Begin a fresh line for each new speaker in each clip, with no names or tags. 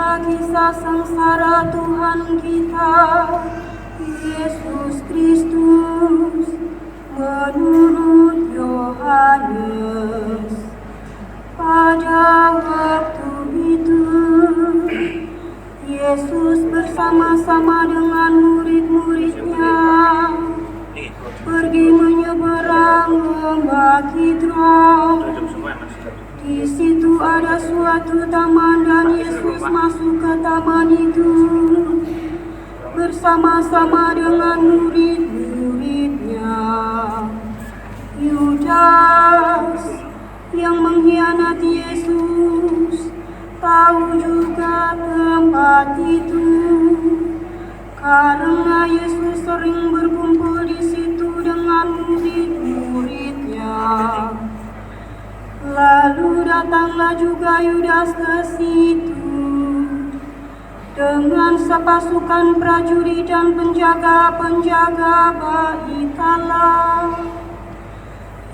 cerita kisah sengsara Tuhan kita, Yesus Kristus, menurut Yohanes. Pada waktu itu, Yesus bersama-sama dengan murid-muridnya pergi menyeberang lembah Kidron. Di situ ada suatu taman dan Yesus masuk ke taman itu bersama-sama dengan murid-muridnya. Yudas yang mengkhianati Yesus tahu juga tempat itu karena Yesus sering berkumpul di situ dengan murid-muridnya. Lalu datanglah juga Yudas ke situ dengan sepasukan prajurit dan penjaga-penjaga bait Allah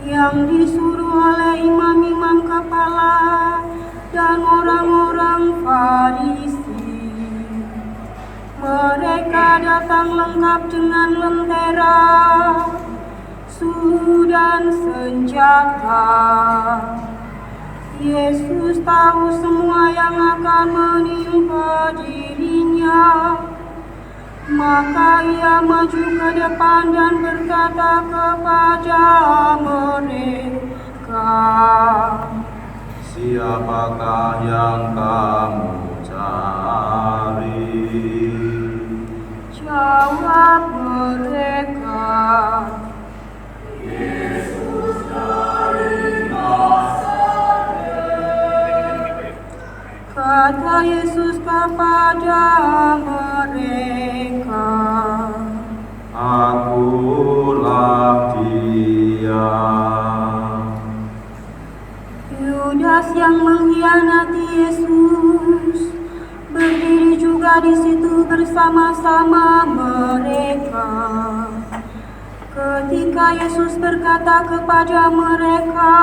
yang disuruh oleh imam-imam kepala dan orang-orang Farisi. Mereka datang lengkap dengan lentera, suhu dan senjata. Yesus tahu semua yang akan menimpa dirinya, maka ia maju ke depan dan berkata kepada mereka,
"Siapakah yang kamu cari?"
Jawab mereka,
"Yesus dari Nazaret."
kata Yesus kepada mereka,
"Akulah Dia."
Yudas yang mengkhianati Yesus berdiri juga di situ bersama-sama mereka. Ketika Yesus berkata kepada mereka,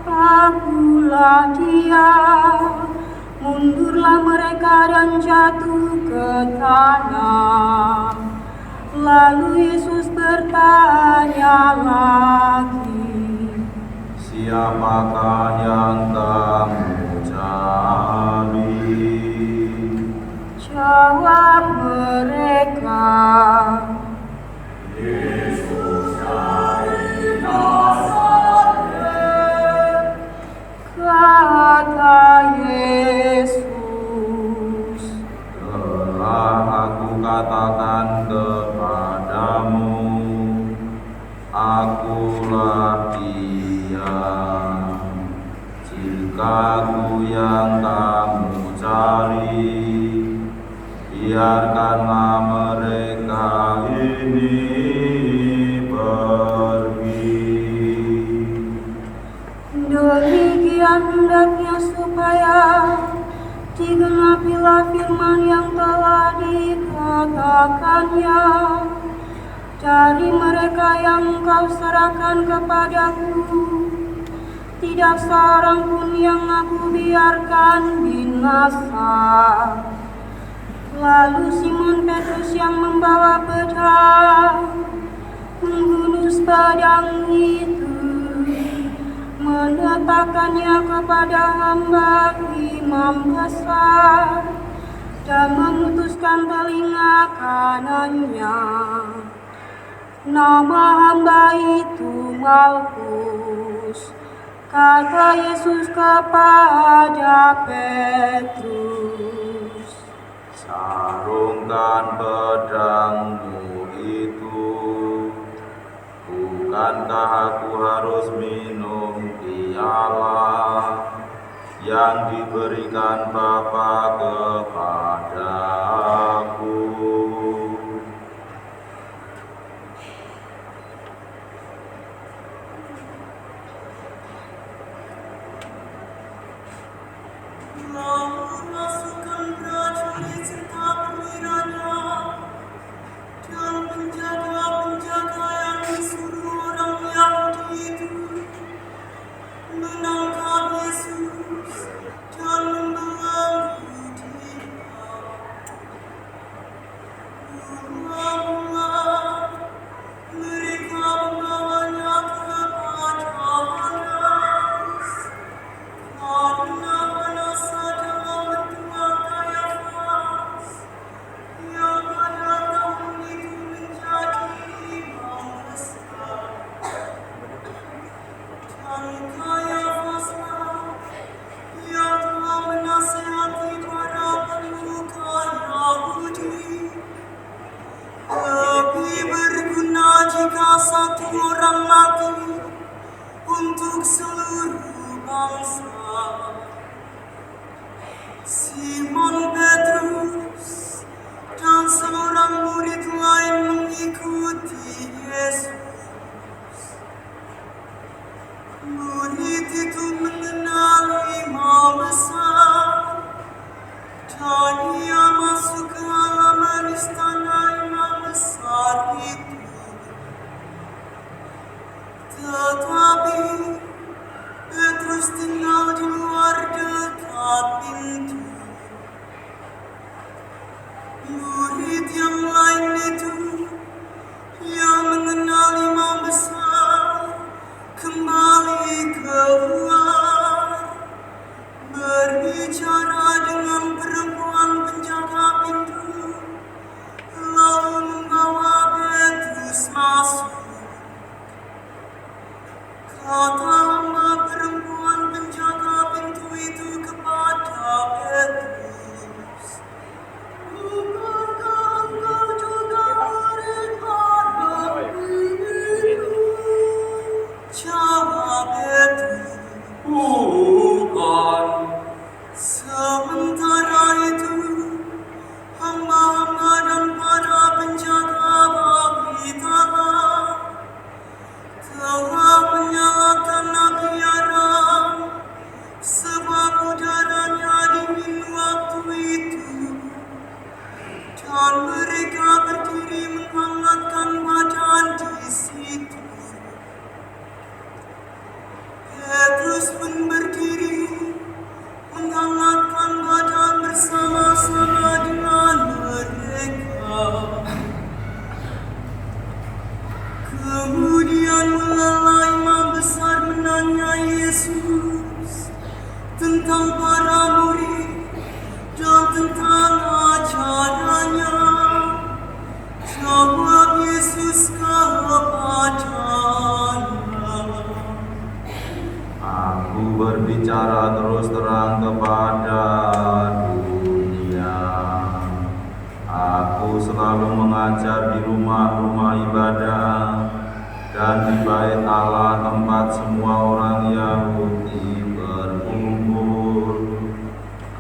"Akulah Dia," mundurlah mereka dan jatuh ke tanah. Lalu Yesus bertanya lagi,
"Siapakah yang kamu cari?"
Jawab mereka,
"Yesus dari Nazaret."
kata Yesus,
"Telah aku katakan kepadamu, akulah Dia. Jika Aku yang kamu cari, biarkanlah mereka ini pergi."
demikian hendaknya supaya digenapilah firman yang telah dikatakannya, "Dari mereka yang Engkau serahkan kepadaku, tidak seorang pun yang Aku biarkan binasa." Lalu Simon Petrus yang membawa pedang menghunus pedang itu, meletakkannya kepada hamba imam besar dan memutuskan telinga kanannya. Nama hamba itu Malkus. Kata Yesus kepada Petrus,
"Sarungkan pedangmu itu. Bukankah aku harus minum piala yang diberikan Bapa kepadaku?"
Masukkan prajurit serta perwiranya dan penjaga-penjaga yang disuruh orang Yahudi itu menangkap Yesus dan membelenggu dia. dan Kayafaslah yang telah menasihati para pemuka Yahudi. Lebih berguna jika satu orang mati untuk seluruh bangsa. Simon Petrus dan seorang murid lain mengikuti Yesus. Murid itu mengenal imam besar, dan ia masuk ke halaman istana imam besar itu. Tetapi Petrus tinggal di luar dekat pintu. Murid yang lain itu yang mengenal imam besar kembali keluar, berbicara dengan perempuan penjaga pintu, lalu membawa Petrus masuk. Kata hamba perempuan penjaga pintu itu kepada Petrus, "Bukankah engkau juga murid anak itu?" Jawab Petrus,
"Bukan."
Sementara itu, hamba-hamba dan para penjaga Babitalah telah menyalakan api arang, sebab udaranya dingin waktu itu, dan mereka berdiri menghangatkan badan di situ. Petrus pun berdiri menghangatkan badan bersama-sama dengan mereka. Kemudian mulailah imam besar menanya Yesus tentang para murid dan tentang ajarannya. Jawab Yesus kepadanya,
Aku berbicara terus terang kepada dunia. Aku selalu mengajar di rumah-rumah ibadah dan di bait Allah, tempat semua orang Yahudi berkumpul.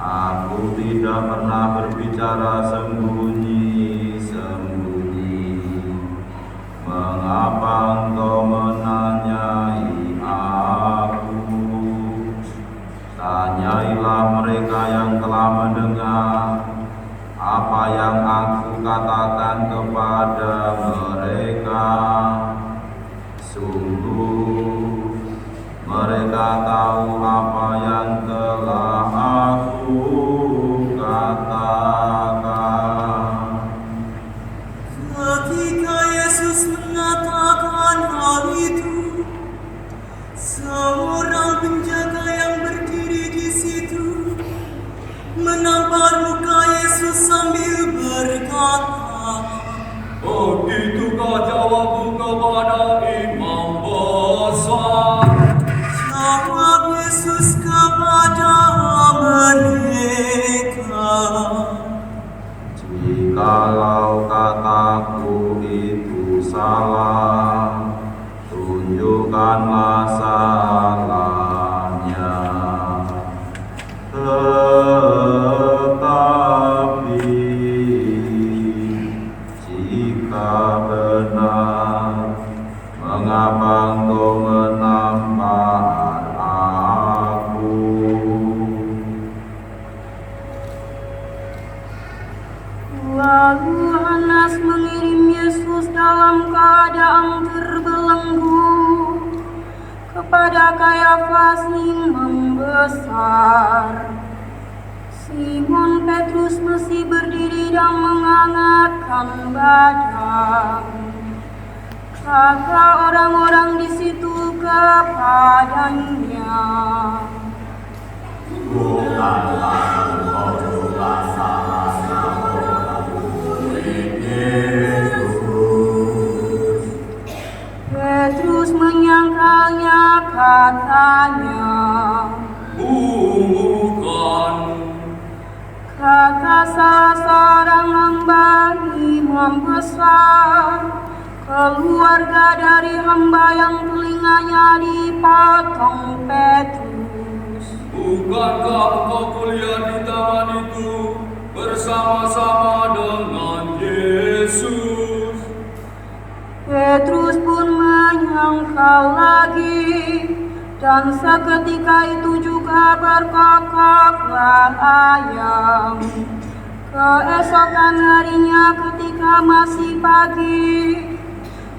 Aku tidak pernah berbicara sembunyi-sembunyi. Mengapa engkau menanyai aku? Tanyailah mereka yang telah mendengar apa yang aku katakan kepada mereka. Sungguh mereka tahu apa yang telah aku katakan.
ketika Yesus mengatakan hal itu, seorang penjaga yang berdiri di situ menampar muka Yesus sambil berkata,
Begitukah jawabmu kepada imam besar?
Jawab Yesus kepada mereka,
Jikalau kataku itu salah, tunjukkanlah salahnya. Tetapi jika benar, mengapa engkau menampar aku?
Lalu Hanas mengirim Yesus dalam keadaan terbelenggu kepada Kayafas imam besar. Simon Petrus masih berdiri dan menghangatkan badan. Kata orang-orang di situ kepadanya,
Bukanlah engkau juga salah seorang murid Yesus.
Petrus menyangkalnya, kata katanya,
bukan.
kata salah seorang hamba imam besar, keluarga dari hamba yang telinganya dipotong Petrus.
Bukankah engkau kuliah di taman itu bersama-sama dengan Yesus?
Petrus pun menyangkal lagi, dan seketika itu juga berkokoklah ayam. Keesokan harinya ketika masih pagi,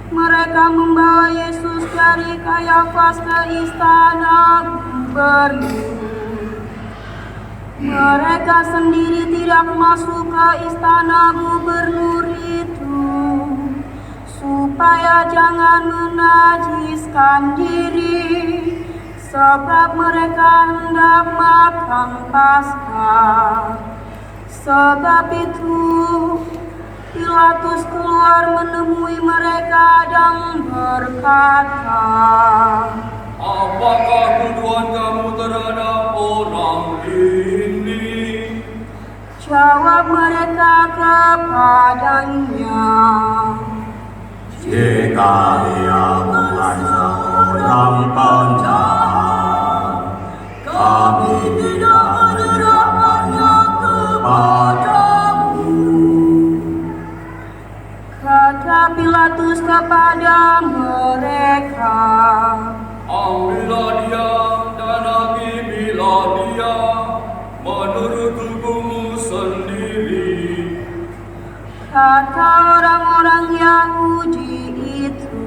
mereka membawa Yesus dari Kayafas ke istana gubernur. Mereka sendiri tidak masuk ke istana gubernur itu, supaya jangan menajiskan diri, sebab mereka hendak makan Paskah. Sebab itu Pilatus keluar menemui mereka dan berkata,
Apakah tuduhan kamu terhadap orang ini?
Jawab mereka kepadanya,
Jika dia bukan seorang penjahat, kami tidak menyerahkannya kepadamu.
kata Pilatus kepada mereka.
Ambillah dia dan hakimilah dia menurut hukummu sendiri.
Kata orang-orang Yahudi itu,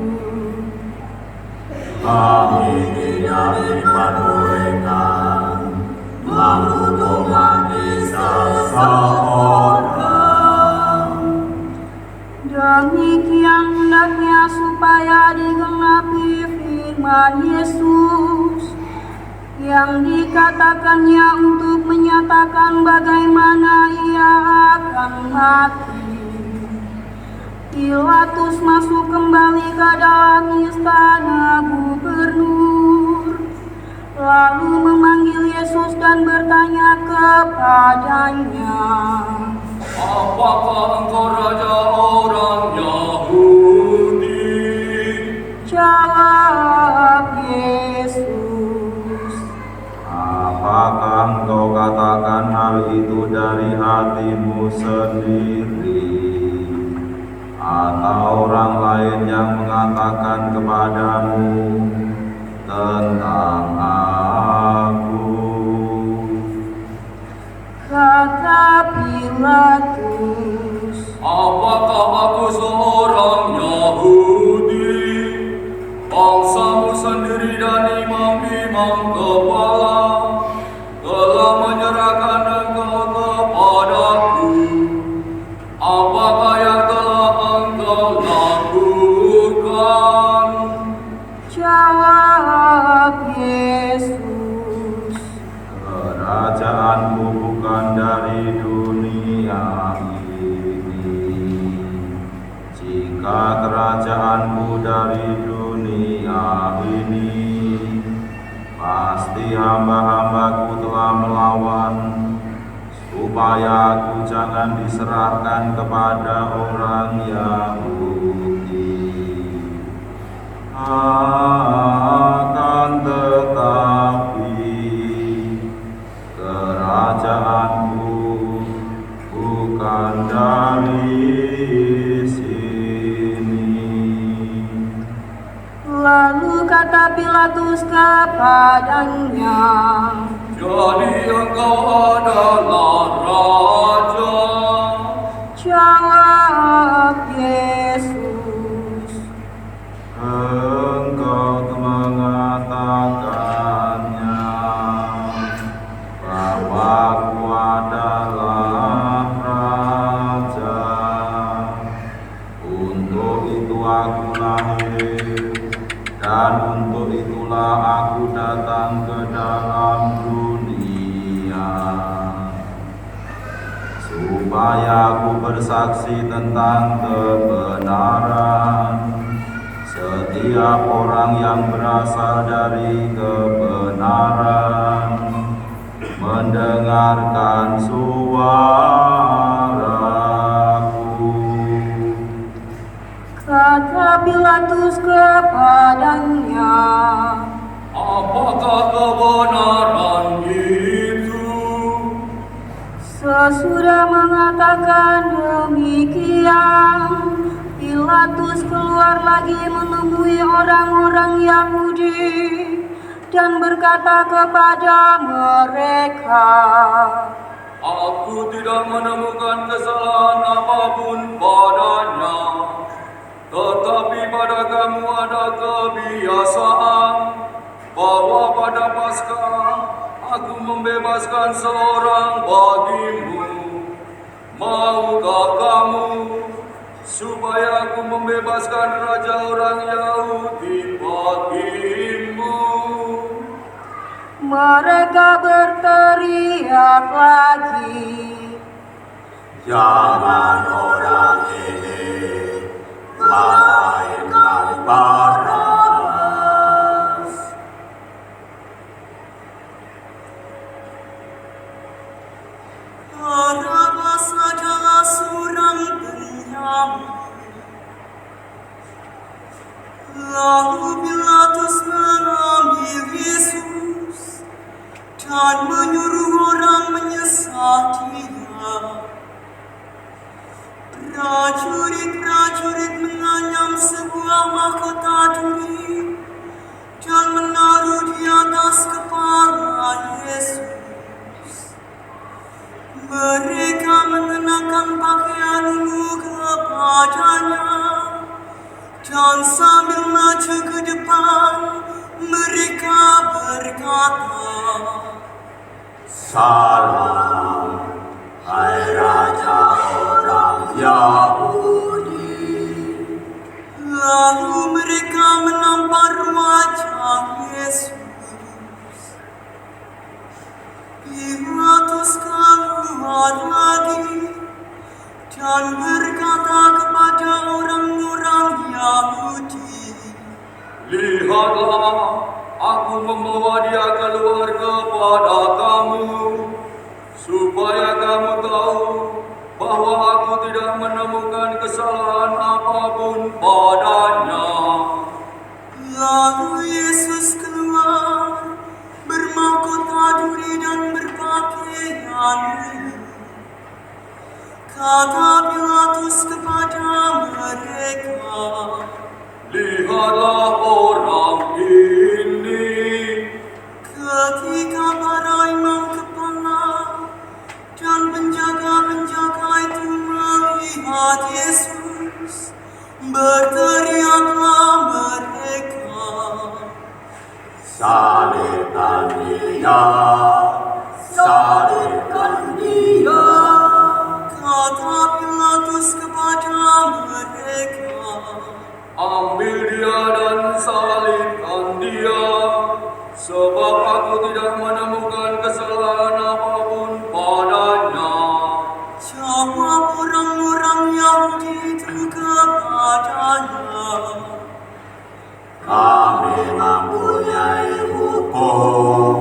Kami tidak diperbolehkan menghukum mati seseorang.
demikian hendaknya supaya digenapi firman Yesus yang dikatakannya untuk menyatakan bagaimana ia akan mati. Pilatus masuk kembali ke dalam istana gubernur, lalu memanggil Yesus dan bertanya kepadanya,
Apakah engkau raja orang Yahudi?
jawab Yesus,
Apakah engkau katakan hal itu dari hatimu sendiri? Atau orang lain yang mengatakan kepadamu tentang aku?
kata Pilatus,
Apakah aku seorang Yahudi? Bangsamu sendiri dan imam-imam kepala telah menyerahkan engkau kepadaku. Apakah yang telah engkau lakukan?
jawab Yesus,
Kerajaanku bukan dari dunia ini. Jika kerajaanku dari dunia ini, pasti hamba-hambaku telah melawan, supaya aku jangan diserahkan kepada orang Yahudi. Akan tetapi kerajaanku bukan dari sini.
lalu kata Pilatus kepadanya,
Jadi engkau adalah raja.
jawab Yesus,
Engkau mengatakannya bahwa aku adalah raja. Untuk itu aku lahir, dan untuk itulah aku datang ke dalam dunia, supaya aku bersaksi tentang kebenaran. setiap orang yang berasal dari kebenaran mendengarkan suaraku.
Kata Pilatus kepadanya,
apakah kebenaran itu?
sesudah mengatakan demikian, Pilatus keluar lagi menemui orang-orang Yahudi dan berkata kepada mereka,
Aku tidak menemukan kesalahan apapun padanya. Tetapi pada kamu ada kebiasaan bahwa pada Paskah aku membebaskan seorang bagimu. Maukah kamu supaya aku membebaskan raja orang Yahudi bagimu?
mereka berteriak lagi,
Jangan orang ini, melainkan Barabas.
Barabas adalah seorang penyamun. Lalu Pilatus mengambil Yesus dan menyuruh orang menyesat dia. Prajurit-prajurit menganyam sebuah mahkota duri dan menaruh di atas kepala Yesus. Mereka mengenakan pakaian ungu kepadanya dan sambil maju ke depan mereka berkata,
Salam, hai Raja orang Yahudi.
lalu mereka menampar wajah Yesus. Pilatus keluar lagi dan berkata kepada orang-orang Yahudi,
Lihatlah, aku membawa dia keluar kepada kamu, supaya kamu tahu bahwa aku tidak menemukan kesalahan apapun padanya.
Lalu Yesus keluar, bermahkota duri dan berpakaian ungu. Kata Pilatus kepada mereka,
Lihatlah orang ini.
ketika para imam kepala dan penjaga-penjaga itu melihat Yesus, berteriaklah mereka,
Salibkan dia, salibkan dia.
kata Pilatus kepada mereka,
Ambil dia dan salibkan dia, sebab aku tidak menemukan kesalahan apapun padanya.
jawab orang-orang Yahudi itu kepadanya,
Kami mempunyai hukum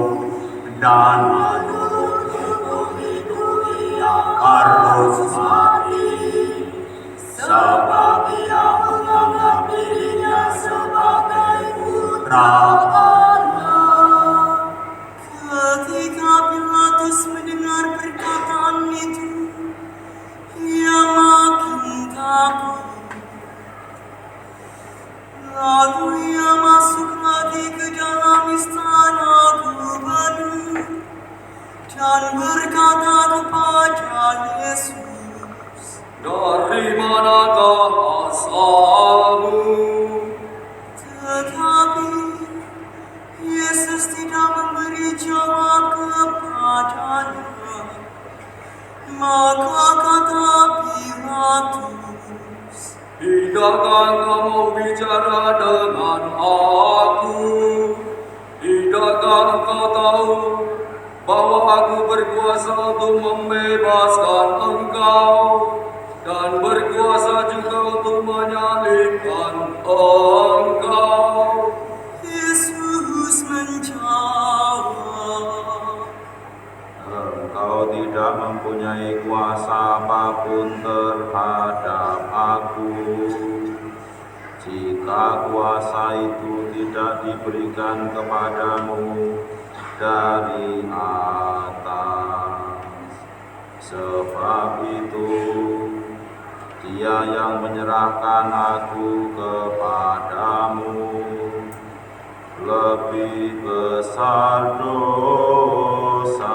dan menurut hukum itu ia harus mati, sebab ia menganggap dirinya sebagai putra Allah.
ketika Pilatus mendengar perkataan itu, ia makin takut. Lalu ia masuk lagi ke dalam istana gubernur dan berkata kepada Yesus,
Dari manakah asalmu?
tetapi Yesus tidak memberi jawab kepadanya. Maka kata Pilatus,
Tidakkah kamu bicara dengan aku? Tidakkah engkau tahu bahwa aku berkuasa untuk membebaskan engkau dan berkuasa kepada juga untuk menyalibkan Engkau.
Yesus menjawab,
Engkau tidak mempunyai kuasa apapun terhadap aku. Jika kuasa itu tidak diberikan kepadamu dari atas. Sebab itu, Dia yang menyerahkan aku kepadamu lebih besar dosanya.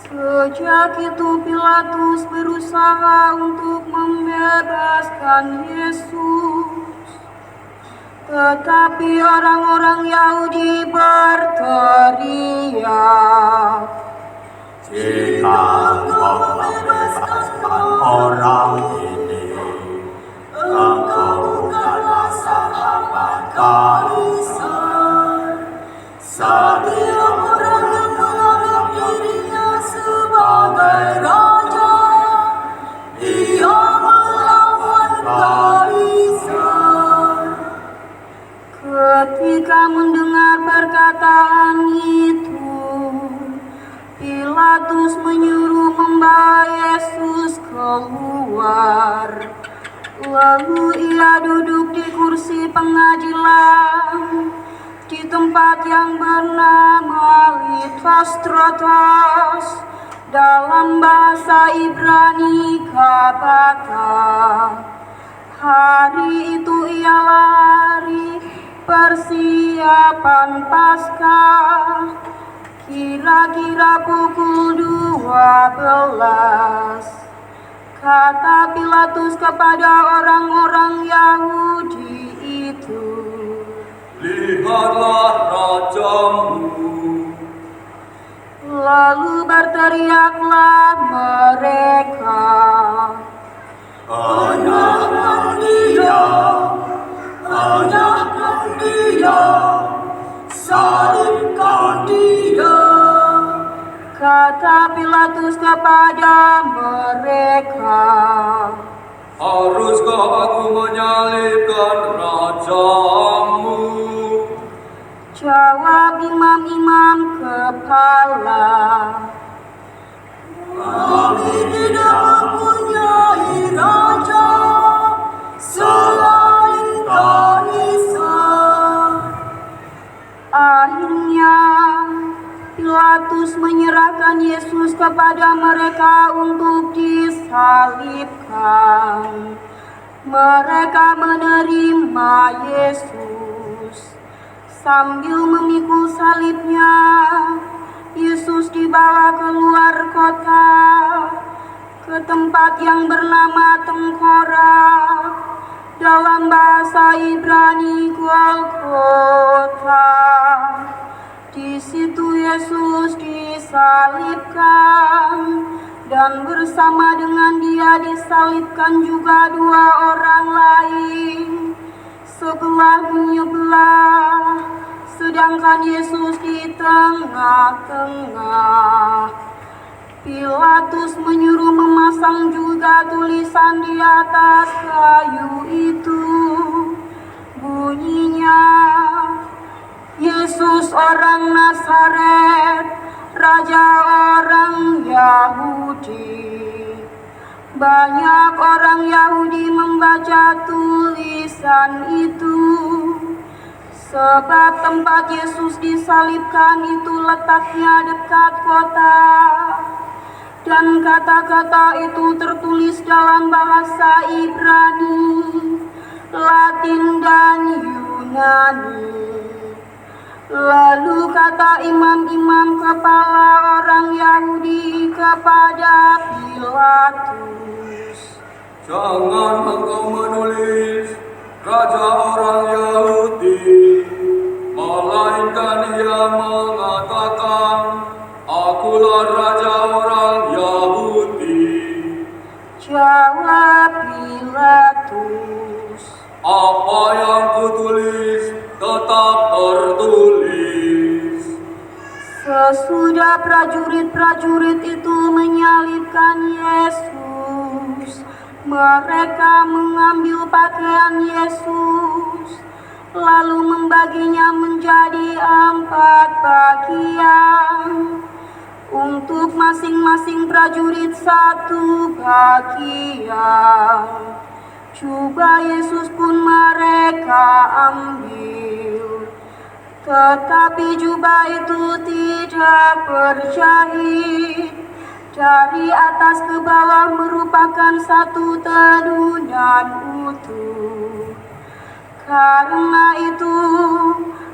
Sejak itu Pilatus berusaha untuk membebaskan Yesus. Tetapi orang-orang Yahudi berteriak,
Jika engkau membebaskan orang ini, engkau bukanlah sahabat Kaisar. Setiap orang yang menganggap dirinya sebagai raja, dia melawan Kaisar.
ketika mendengar perkataan itu, Pilatus menyuruh membawa Yesus keluar. Lalu ia duduk di kursi pengadilan di tempat yang bernama Lithostrotos, dalam bahasa Ibrani Gabata. Hari itu ialah hari persiapan Paskah, kira-kira pukul 12. Kata Pilatus kepada orang-orang Yahudi itu,
Lihatlah rajamu.
lalu berteriaklah mereka,
Enyahkan dia, enyahkan dia, salibkan dia.
kata Pilatus kepada mereka,
Haruskah aku menyalibkan rajamu?
jawab imam-imam kepala,
kami tidak mempunyai raja selain Kaisar.
Akhirnya Pilatus menyerahkan Yesus kepada mereka untuk disalibkan. Mereka menerima Yesus. Sambil memikul salibnya, Yesus dibawa keluar kota ke tempat yang bernama Tengkorak, dalam bahasa Ibrani Golgota. Di situ Yesus disalibkan, dan bersama dengan Dia disalibkan juga dua orang lain, sebelah menyebelah, sedangkan Yesus di tengah-tengah. Pilatus menyuruh memasang juga tulisan di atas kayu itu. Bunyinya, Yesus orang Nazaret, Raja orang Yahudi. Banyak orang Yahudi membaca tulisan itu, sebab tempat Yesus disalibkan itu letaknya dekat kota. Dan kata-kata itu tertulis dalam bahasa Ibrani, Latin, dan Yunani. Lalu kata imam-imam kepala orang Yahudi kepada Pilatus,
Jangan engkau menulis Raja orang Yahudi, melainkan ia mengatakan, Akulah Raja orang Yahudi.
jawab Pilatus,
Apa yang kutulis tetap tertulis.
Sesudah prajurit-prajurit itu menyalibkan Yesus, mereka mengambil pakaian Yesus, lalu membaginya menjadi 4 bagian. Untuk masing-masing prajurit 1 bagian. Jubah Yesus pun mereka ambil. Tetapi jubah itu tidak berjahit. Dari atas ke bawah merupakan satu tenunan utuh. Karena itu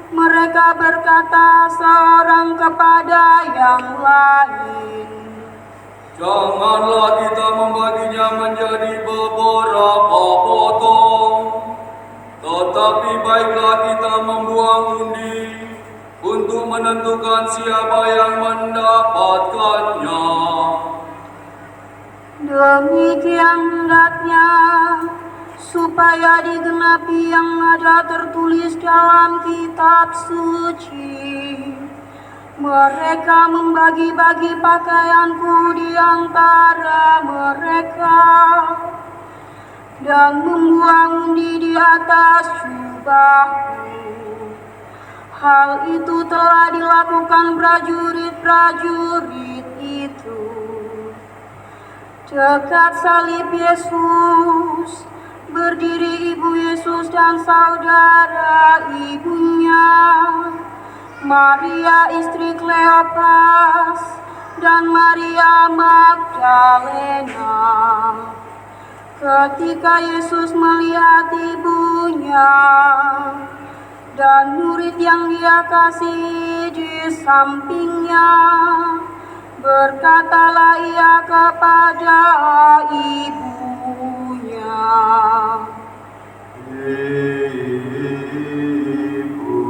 mereka berkata seorang kepada yang lain,
Janganlah kita membaginya menjadi beberapa potong, tetapi baiklah kita membuang undi untuk menentukan siapa yang mendapatkannya.
demikian hendaknya supaya digenapi yang ada tertulis dalam kitab suci. Mereka membagi-bagi pakaianku di antara mereka dan membuang undi di atas jubahku. Hal itu telah dilakukan prajurit-prajurit itu. Dekat salib Yesus berdiri ibu Yesus dan saudara ibunya, Maria istri Kleopas dan Maria Magdalena. Ketika Yesus melihat ibunya dan murid yang dia kasihi di sampingnya, berkatalah ia kepada ibunya,
Ibu,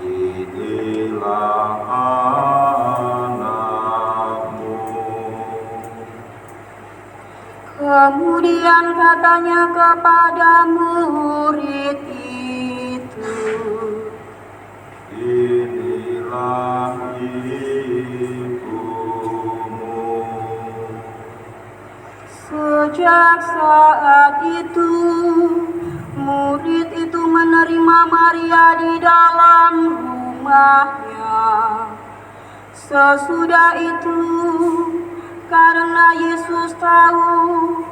inilah anakmu.
Kemudian katanya kepada murid itu,
Inilah ibumu.
Sejak saat itu, murid itu menerima Maria di dalam rumahnya. Sesudah itu, karena Yesus tahu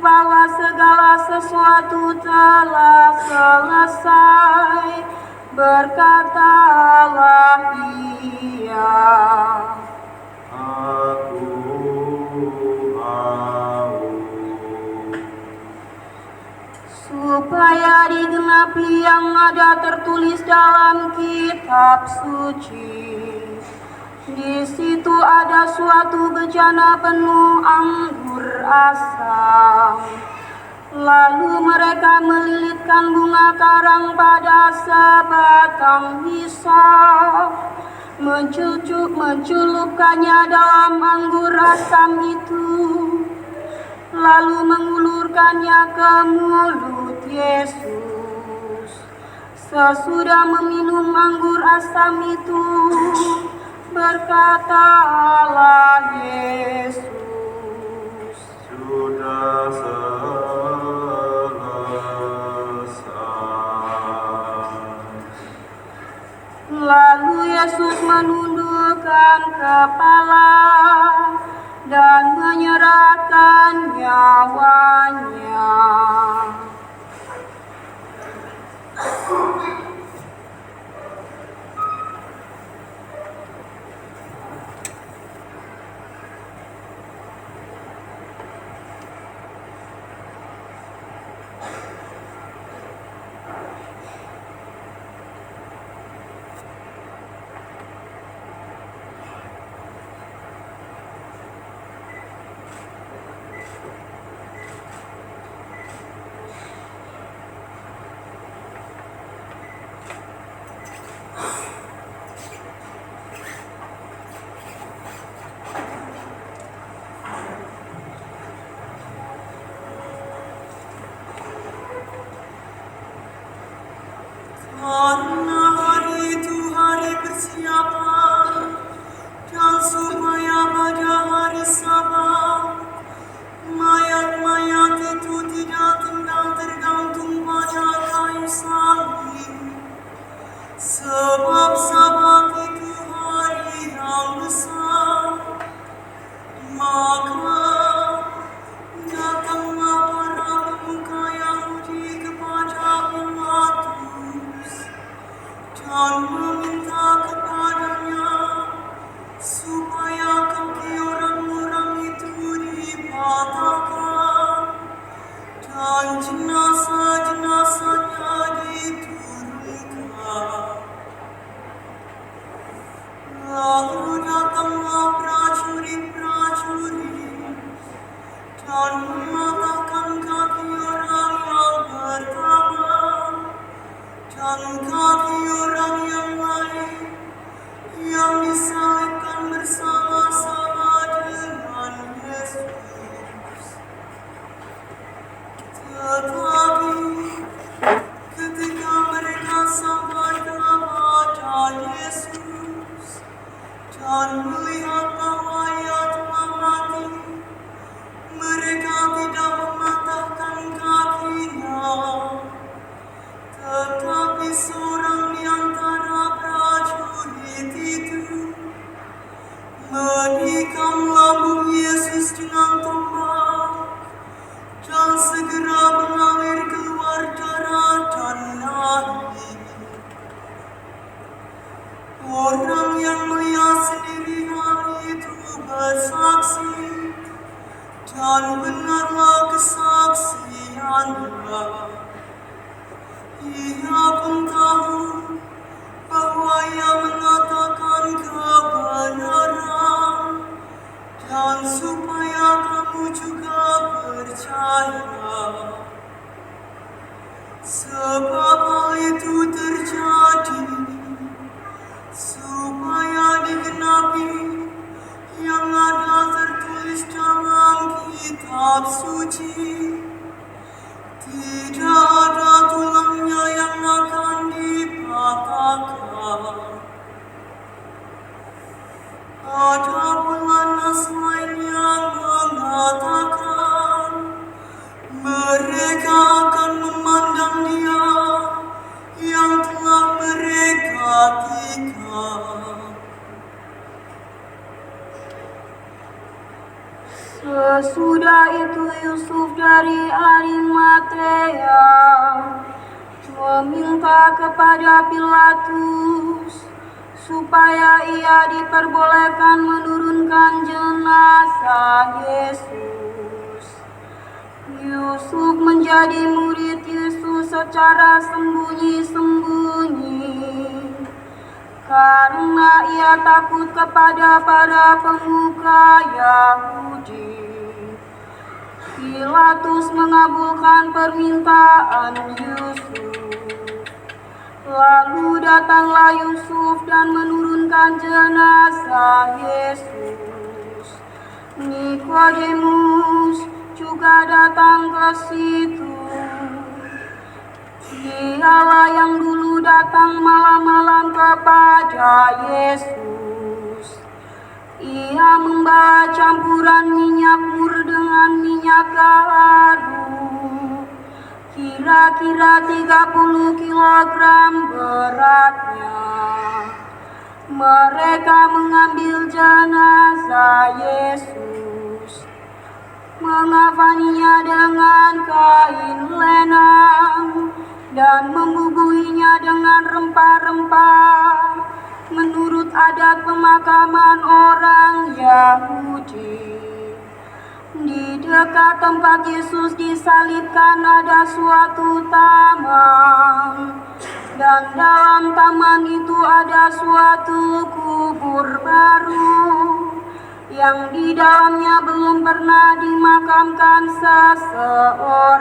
bahwa segala sesuatu telah selesai, berkatalah ia,
Aku mau.
supaya digenapi yang ada tertulis dalam kitab suci. Di situ ada suatu bejana penuh anggur asam. Lalu mereka melilitkan bunga karang pada sebatang hisap, mencelupkannya dalam anggur asam itu, lalu mengulurkannya ke mulut Yesus. Sesudah meminum anggur asam itu, berkatalah Yesus,
Sudah selesai.
Lalu Yesus menundukkan kepala dan menyerahkan nyawanya.
Karena hari Tuhan dan jenazah-jenazahnya diturunkan. Lalu datanglah prajurit-prajurit dan mematahkan kaki orang yang pertama dan kaki orang yang lain yang disalibkan bersama-sama dengan Yesus. Tetapi ketika mereka sampai kepada Yesus dan melihat bahwa ia telah mati, mereka tidak mematahkan kakinya. Tetapi seorang di antara prajurit itu menikam lambung Yesus dengan tombak, dan segera mengalir keluar darah dan air. Orang yang melihat sendiri hal itu bersaksi, dan benarlah kesaksiannya. Ia pun tahu bahwa ia mengatakan kebenaran, dan supaya kamu juga percaya. Sebab hal itu terjadi supaya digenapi yang ada tertulis dalam kitab suci. Tidak ada tulangnya yang akan dipatahkan. Ada pula nas lain yang mengatakan mereka akan memandang Dia yang telah mereka tikam.
Sesudah itu Yusuf dari Arimatea meminta kepada Pilatus supaya ia diperbolehkan menurunkan jenazah Yesus. Yusuf menjadi murid Yesus secara sembunyi-sembunyi karena ia takut kepada para pemuka Yahudi. Pilatus mengabulkan permintaan Yusuf. Lalu datanglah Yusuf dan menurunkan jenazah Yesus. Nikodemus juga datang ke situ. Dialah yang dulu datang malam-malam kepada Yesus. Ia membawa campuran minyak mur dengan minyak harum, kira-kira 30 kilogram beratnya. Mereka mengambil jenazah Yesus, mengafaninya dengan kain lenang, dan membubuhinya dengan rempah-rempah menurut adat pemakaman orang Yahudi. Di dekat tempat Yesus disalibkan ada suatu taman, dan dalam taman itu ada suatu kubur baru yang di dalamnya belum pernah dimakamkan seseorang.